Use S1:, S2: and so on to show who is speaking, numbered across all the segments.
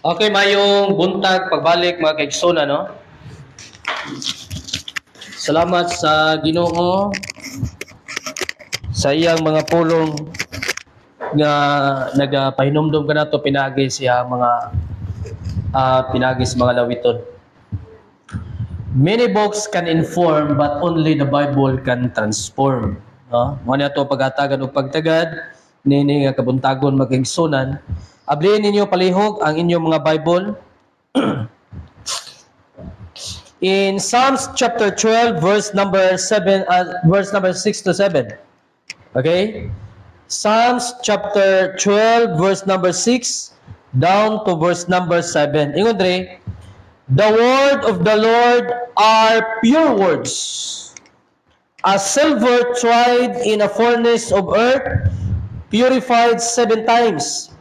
S1: Okay, mayong buntag pagbalik mga kaigsona, no? Salamat sa Ginoo sa iyang mga pulong nga nagapahinumdum ka nato pinagi siya mga pinagi sa mga lawiton. Many books can inform but only the Bible can transform. No? Mo na to pagatagan og pagtagad nini nga kabuntagon magigsunan. Ablihin ninyo palihog ang inyong mga Bible. In Psalms chapter 12 verse number 6 to 7. Okay? Psalms chapter 12 verse number 6 down to verse number 7. Ingon dre, the word of the Lord are pure words, as silver tried in a furnace of earth, purified 7 times.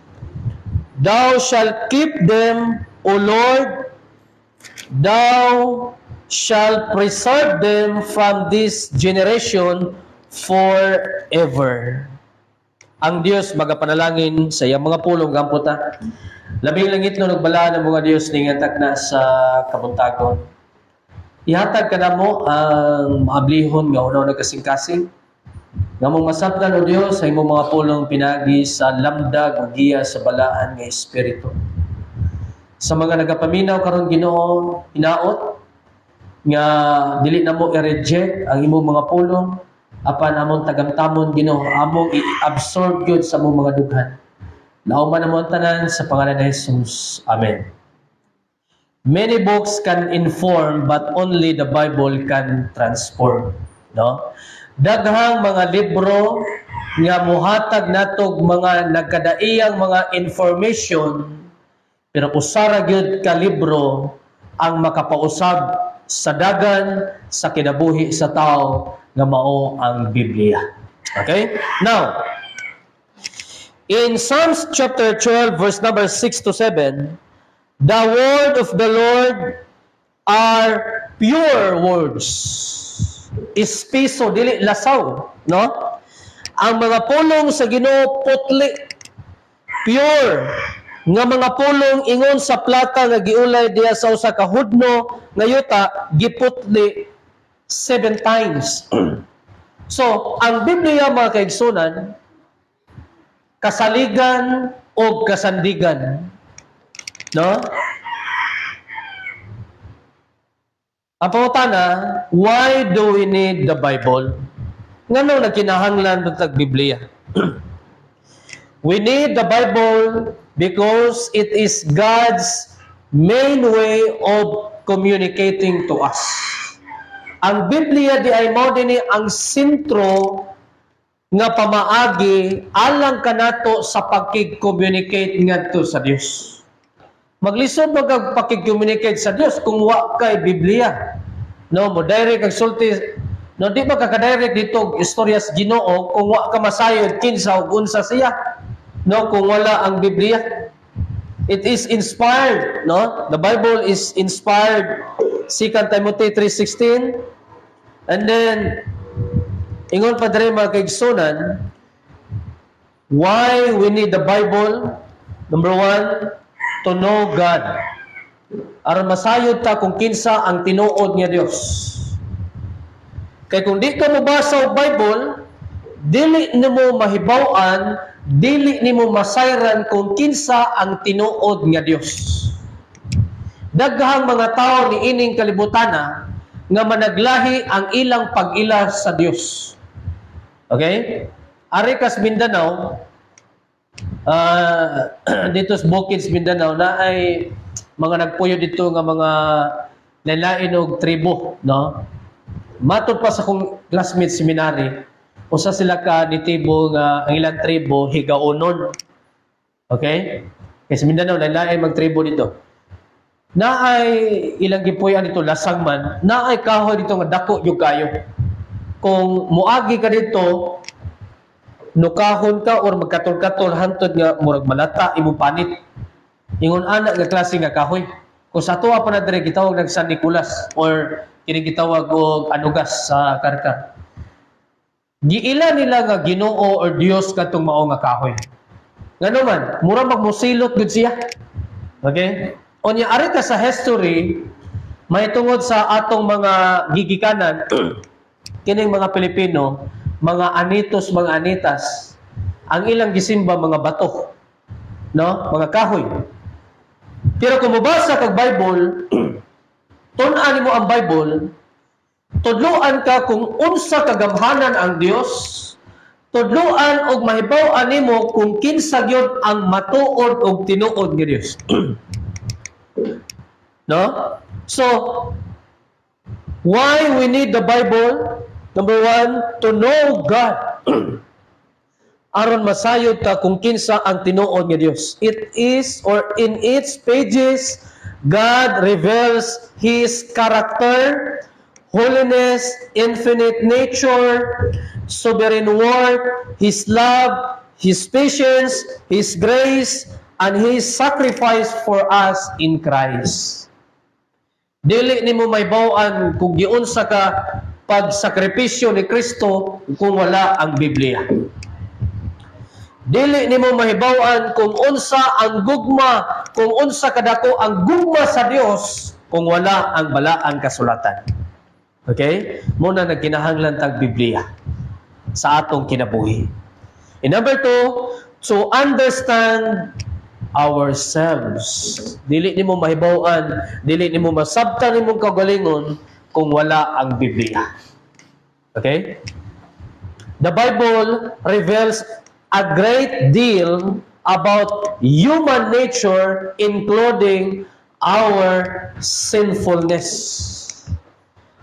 S1: Thou shalt keep them, O Lord, thou shalt preserve them from this generation forever. Ang Dios magapanalangin sa iyang mga pulong gamputa. Labing langit no nagbala ng mga Dios ningantak na sa kabuntagon. Ihatag ka na mo ang maablihon nga unaw nagkasing-kasing. Nga mong masabtan o Dios sa imong mga pulong pinagi sa lamdag o giya sa balaan nga Espiritu. Sa mga nagapaminaw karon Ginoo, hinaot nga dili na mo i-reject ang imong mga pulong apan among tagamtamon Ginoo, among i-absorb gyud sa among mga dughan. Nauman namon tanan sa pangalan ni Jesus. Amen. Many books can inform but only the Bible can transform, no? Daghang mga libro nga mohatag natog mga nagkadaiyang mga information pero usara gyud ka libro ang makapausab sa dagan sa kinabuhi sa tao nga mao ang Biblia. Okay? Now, in Psalms chapter 12 verse number 6 to 7, the word of the Lord are pure words. Ispiso dili lasaw, no? Ang mga pulong sa Ginoo putli, pure. Nga mga pulong ingon sa plata nga giulay diya sa usa ka hudno nga yuta giputli 7 times. So, ang Biblia mga kaigsunan, kasaligan o kasandigan. No? Ang pangutana, why do we need the Bible? Ngano nagkinahanglan tag Biblia? We need the Bible because it is God's main way of communicating to us. Ang Biblia di ay mao dinhi ang sentro nga pamaagi alang kanato sa pagkig-communicate ngadto sa Dios. Maglisod mo kag pakig-communicate sa Dios kung wa kay Biblia. No, mo direct kag sulti, no di ba ka direct dito istorya sa Ginoo kung wa ka masayod kinsa ug unsa siya. No, kung wala ang Biblia. It is inspired, no? The Bible is inspired. 2 Timothy 3:16. And then ingon pa diri mga kaigsunan, why we need the Bible? Number 1, to know God. Aron masayod ta kung kinsa ang tinuod niya Dios. Kay kung di ka mabasa og Bible, dili nimo mahibaw-an, dili nimo masayran kung kinsa ang tinuod nga Dios. Daghang mga tao ni ining kalibutana nga managlahi ang ilang pag-ila sa Dios. Okay? Ari kas Mindanao, dito sa Bukidnon, Mindanao, na ay mga nagpuyo dito nga mga lalain og tribo, no? Matod pa sa kong classmate seminary, usa sila ka nitibo nga ang ilang tribo higaonon. Okay? Kasi Mindanao lalain magtribo dito. Naay ilang gipuyan dito lasang man, naay kahoy dito nga dako yung kayo. Kung muagi ka dito, nukahon ka or magkatol-katol hantod nga murag malata imo panit. Ingon ana nga klase nga kahoy. Kung sa tuwa pa na dire gitawag nag San Nicolas or kini gitawag og anugas sa karkar. Giila nila nga Ginoo or Dios katong mao nga kahoy. Ngano man, mura magmusilot gud siya. Okay? Unya ari ka sa history, may tungod sa atong mga gigikanan, kining mga Pilipino, mga anitos, mga anitas, ang ilang gisimba mga bato, no? Mga kahoy. Pero kung mabasa kag Bible, tun-an mo ang Bible, tudluan ka kung unsa kagamhanan ang Dios, tudluan og mahibaw-an nimo kung kinsa gyud ang matuod og tinuod nga Dios. No? So, why we need the Bible? Number one, to know God. Aron masayod ka kung kinsa ang tinuod nga Dios. It is, or in its pages, God reveals His character, holiness, infinite nature, sovereign work, His love, His patience, His grace, and His sacrifice for us in Christ. Dili nimo may bawaan kung giunsa ka pagsakripisyo ni Kristo kung wala ang Biblia. Dili nimo mahibaw-an kung unsa ang gugma, kung unsa kadako ang gugma sa Dios kung wala ang balaang kasulatan. Okay? Muna nagkinahanglan tag Biblia sa atong kinabuhi. And number two, to understand ourselves. Dili nimo mahibaw-an, dili nimo masabtan nimong kaugalingon kung wala ang Biblia. Okay? The Bible reveals a great deal about human nature, including our sinfulness.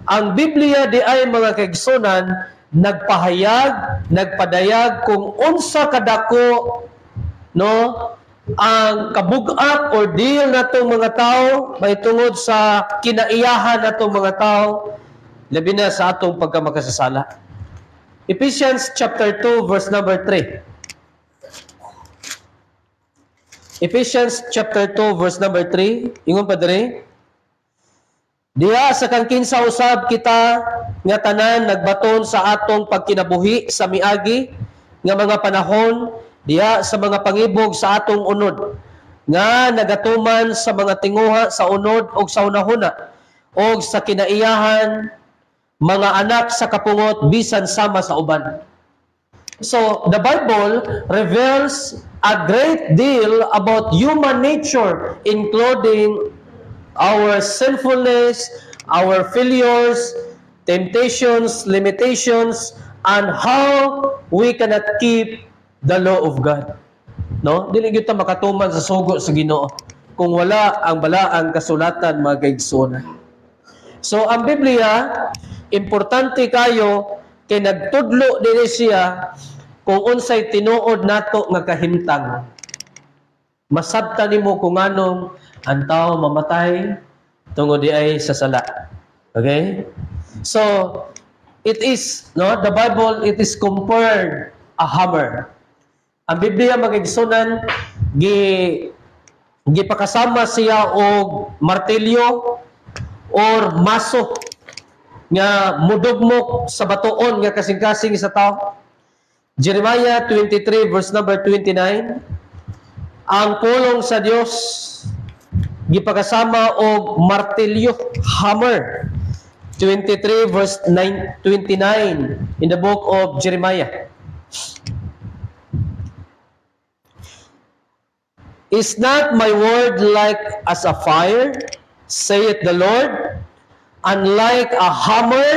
S1: Ang Biblia di ay mga kaigsunan nagpahayag, nagpadayag kung unsa kadako, no, ang kabug-at or deal natong mga tao may tungod sa kinaiyahan natong mga tao, labi na sa atong pagkamakasasala. Ephesians chapter 2 verse number 3. Ephesians chapter 2 verse number 3, ingon pa diri. Diha sa kang kinsa usab kita nga tanan nagbaton sa atong pagkinabuhi sa miagi nga mga panahon, diha sa mga pangibog sa atong unod nga nagatuman sa mga tinguha sa unod o sa unahuna o sa kinaiyahan, mga anak sa kapungot bisan sama sa uban. So, the Bible reveals a great deal about human nature, including our sinfulness, our failures, temptations, limitations, and how we cannot keep the law of God. No? Dili gyud ta makatuman sa sugo sa Ginoo kung wala ang balaang kasulatan mga kaigsuonan. So ang Biblia importante kayo kay nagtudlo dinhi siya kung unsay tinuod nato nga kahimtang. Masabtan nimo kung anong ang tao mamatay tungod di ay sa sala. Okay? So it is, no, the Bible, it is compared a hammer. Ang Biblia magigsunan gipakasama siya og martilyo or maso nga mudugmok sa batuon nga kasing-kasing sa tao. Jeremiah 23 verse number 29. Ang pulong sa Dios gipakasama og martilyo, hammer. 23 verse 29 in the book of Jeremiah. Is not my word like as a fire, saith the Lord, and like a hammer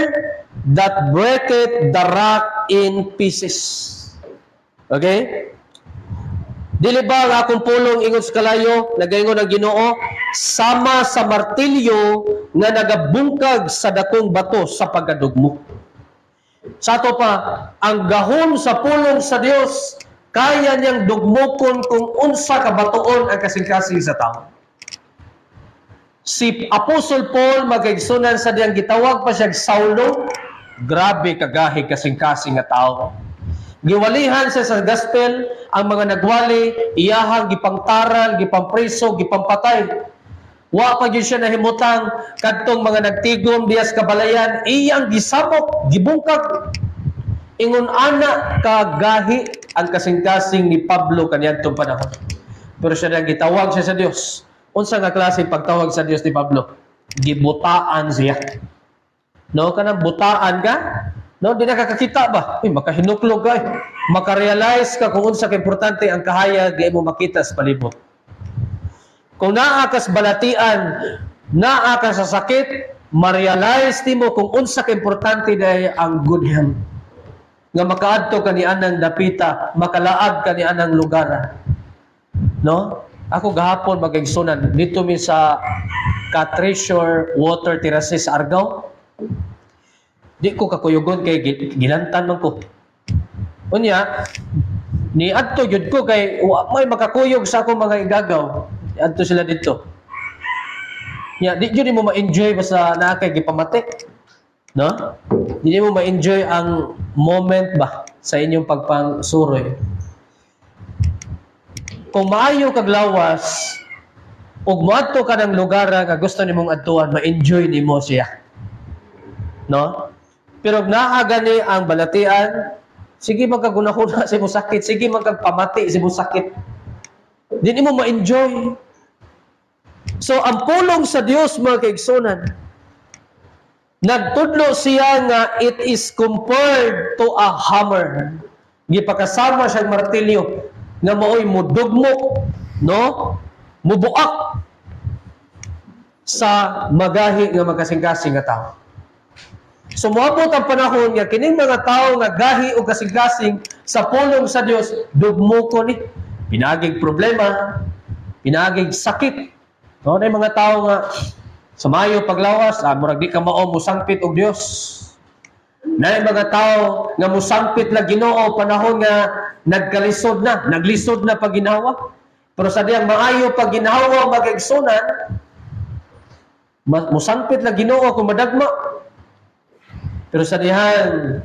S1: that breaketh the rock in pieces? Okay? Dili ba ang akong pulong ingon sa kalayo, nagaingon ang Ginoo, sama sa martilyo nga nagabungkag sa dakong bato sa pagkadugmo. Sa ato pa, ang gahom sa pulong sa Dios, kaya niyang dugmokon kung unsa ka batuon ang kasing-kasing sa tao. Si Apostle Paul magigsunan sa diyang gitawag pa siya Saulo, grabe kagahi kasing-kasing nga tao. Giwalihan siya sa gospel, ang mga nagwali, iyahang gipangtaral, gipampreso, gipampatay. Wa pa gyud siya nahimutang kadtong mga nagtigom diya sa kabalayan, iyang gisamok, gibungkag. Ingon ana kagahi ang kasing-kasing ni Pablo kaniadtong panahon. Pero siya nang gitawag siya sa Dios. unsa nga klase pagtawag sa Dios ni Pablo? Gibutaan siya. No, kanang butaan ka? No, di nakakakita ba? Makahinuklog ka. Makarealize ka kung unsa ka importante ang kahayag di mo makita sa palibot. Kung naa ka sa balatian, naa ka sa sakit, ma-realize mo kung unsa ka importante dahil ang good health. Nga makaadto ka ni anang dapita, makalaag ka ni anang lugar. No? Ako gahapon magigsunan dito mi sa Treasure Water Terraces Argao. Di ko kakuyugon kay gilantan man ko. Unya, ni adto gyud ko kay may makakuyog sa akong mga igagaw. Adto sila dito. Ya, di gyud mo ma-enjoy basta naa kay gipamatik. No? Di mo ma-enjoy ang moment ba sa inyong pagpangsuroy. Kung maayo kag lawas, ug moadto ka ng lugar nga gusto nimong adtuan, ma-enjoy nimo siya. No? Pero naa gani ang balatian, sige magkagunahuna sa imong sakit, sige magkagpamati sa imong sakit. Di nimo ma-enjoy. So ang pulong sa Dios mga kaigsunan, nagtudlo siya nga it is compared to a hammer. Gipakasama siyang martilyo nga maoy mudugmok, no? Mubuak sa magahi nga magkasing-kasing nga tao. So moabot ang panahon nga kining mga tao nga gahi o kasing-kasing sa pulong sa Dios dugmoko ni pinagig problema, pinagig sakit. No, na mga tao nga sa mayo paglawas, murag di ka mao musangpit og Dios. Na mga tao nga musangpit la Ginoo panahon nga naglisod na pag ginawa. Pero sa diyang maayo pag ginawa magigsunan, musangpit la Ginoo kung madagma. Pero sa dihan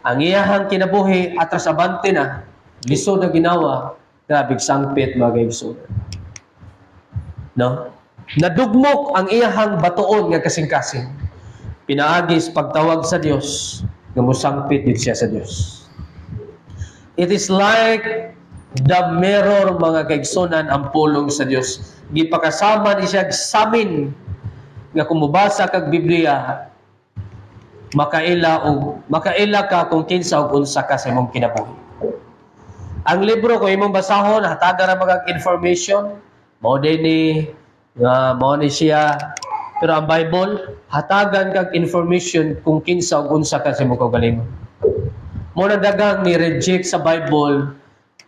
S1: ang iyahang kinabuhi atras abante na lisod na ginawa, grabe sangpit magigsunan. No? Nadugmok ang iyahang batuon nga kasing-kasing. Pinaagis pagtawag sa Dios, nga musangpit din siya sa Dios. It is like the mirror mga kaigsunan ang pulong sa Dios. Gipakasama ni siya samin nga kung mubasa kag Biblia, makaila ka kung kinsa og unsa ka sa imong kinabuhi. Ang libro kung imong basahon hataga ra mga information, mao ni siya. Pero ang Bible, hatagan kag information kung kinsa ug unsa ka sa imong kaugalingon. Mo na daghang ni reject sa Bible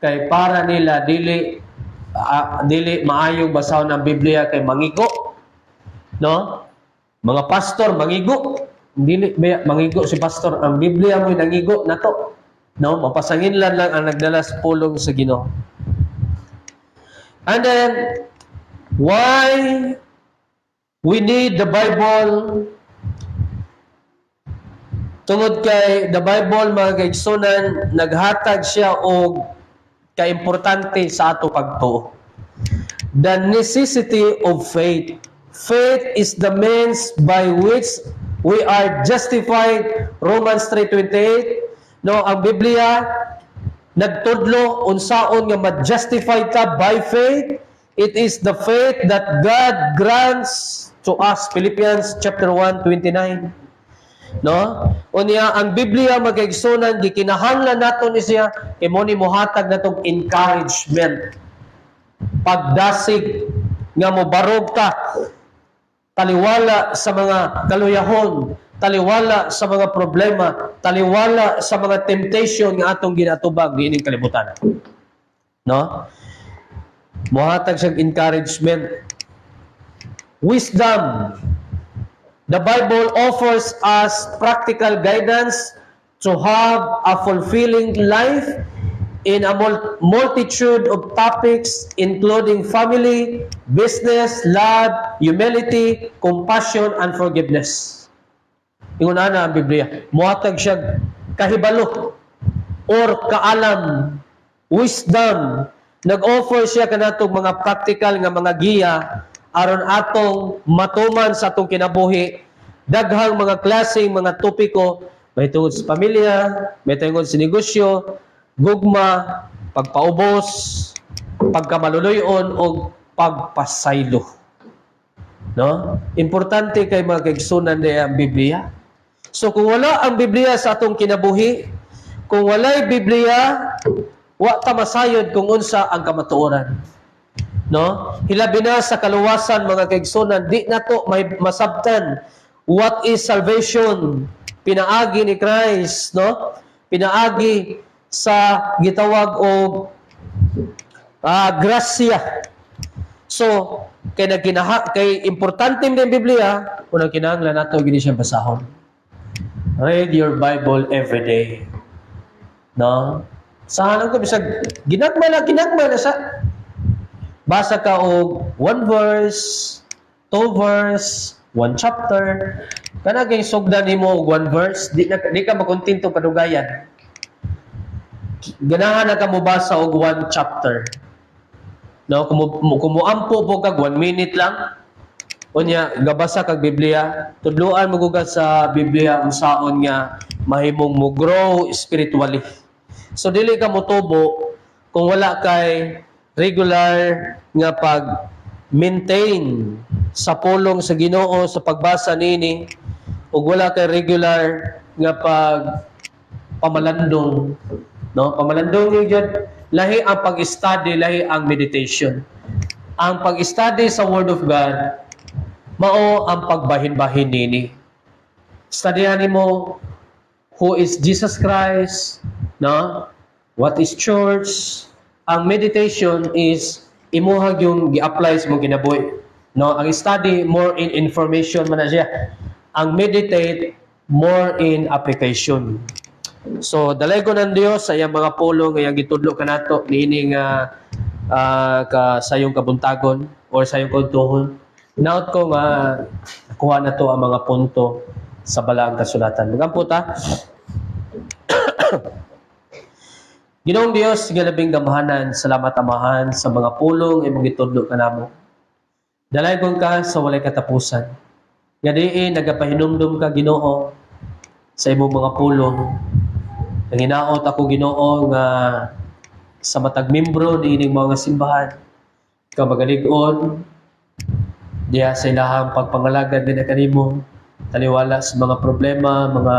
S1: kay para nila dili maayong basahon ang Biblia kay mangigo. No? Mga pastor mangigo, dili mangigo si pastor, ang Biblia mo'y nangigo nato. No, mapasanginlan lang ang nagdala sa pulong sa Ginoo. And then why we need the Bible? Tungod kay the Bible mga kaigsunan, naghatag siya og kaimportante sa ato pagtuo. The necessity of faith. Faith is the means by which we are justified. Romans 3:28. No, ang Biblia nagtudlo unsaon nga ma-justify ka by faith. It is the faith that God grants to us. Philippians chapter 1:29. No? Unya ang Biblia magkaigsunan gikinahanglan nato ni siya kay mo ni mohatag natong encouragement. Pagdasig nga mobarog ka, taliwala sa mga kaluyahon, taliwala sa mga problema, taliwala sa mga temptation nga atong ginatubag diining kalibutan. No? Mohatag siyang encouragement. Wisdom. The Bible offers us practical guidance to have a fulfilling life in a multitude of topics including family, business, love, humility, compassion, and forgiveness. Ingon ana ang Biblia. Mohatag siya kahibalo or kaalam, wisdom. Nag-offer siya kanatong mga practical nga mga giya aron atong matuman sa atong kinabuhi. Daghang mga klaseng mga topiko, may tungod sa pamilya, may tungod sa negosyo, gugma, pagpaubos, pagkamaluluyon o pagpasaylo. No? Importante kay mga kaigsunan niya ang Biblia. So kung wala ang Biblia sa atong kinabuhi, kung walay Biblia, wa ta masayod kung unsa ang kamatuoran. No? Hilabi na sa kaluwasan mga kaigsunan, di na to may masabtan what is salvation. Pinaagi ni Christ, no? Pinaagi sa gitawag og grasya. So, kay importante ng Biblia, unang kinahanglan nato gini siya basahon. Read your Bible every day. No? Sahanan ko bisag ginagmay na sa basa ka og 1 verse, 2 verse, 1 chapter. Kana kay sugdan nimo og 1 verse, di ka makontento kadugayan. Ganahan na ka mo basa og 1 chapter. No, kumuampo po kag 1 minute lang. Unya gabasa kag Biblia, tudloan mo gugad sa Biblia unsaon nga mahimong mo grow spiritually. So dili ka motubo kung wala kay regular nga pag maintain sa pulong sa Ginoo sa pagbasa nini ug wala kay regular nga pag pamalandong, no? Pamalandong gyud lahi ang pag-study, lahi ang meditation. Ang pag-study sa Word of God mao ang pagbahin-bahin nini. Studyan nimo who is Jesus Christ, no? What is church? Ang meditation is imuhag yung gi-apply sa mong kinabuhi. No, ang study more in information man na siya. Ang meditate more in application. So dalay ko ng Dios sa iyang mga pulong nga gitudlo kanato niini nga sayong kabuntagon or sayong kontuhon. Naot ko nga nakuha na to ang mga punto sa balaang kasulatan. Magampo ta. Ginoong Dios, nga labing gamahanan, salamat amahan sa mga pulong imong gitudlo kanamo. Dalay kong ka sa walay katapusan. Nga diin nagapahinumdum ka Ginoo sa imong mga pulong. Nanginaot ako Ginoo nga sa matag membro niining mga simbahan ka magalig-on diya sa ilahang pagpangalagad din kanimo taliwala sa mga problema, mga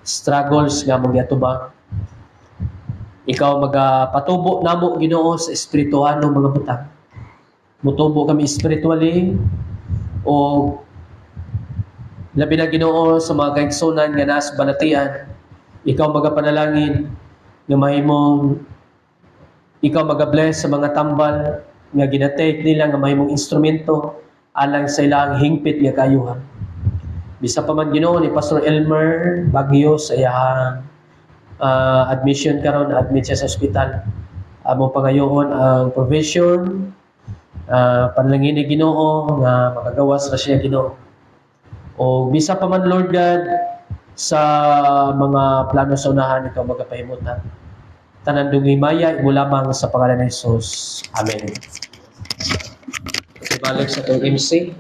S1: struggles nga mong giatubang. Ikaw magapatubo namo Ginoo sa espirituhanong mga butang. Mutubo kami spiritually o labi na Ginoo sa mga kaigsunan nga nas balatian. Ikaw magapanalangin nga mahimong ikaw magabless sa mga tambal nga ginatake nila nga mahimong instrumento alang sa ilang hingpit nga kayuhan. Bisa pa man Ginoo ni Pastor Elmer Bagyo sa iyang admission karon, admit siya sa ospital. Amo pangayoon ang provision, panalangin ni Ginoo nga makagawas ra siya Ginoo. O bisa pa man Lord God sa mga plano sa unahan ikaw magapahimutan. Tanan dungimaya imo lamang sa pangalan ni Jesus. Amen. Balik sa itong MC.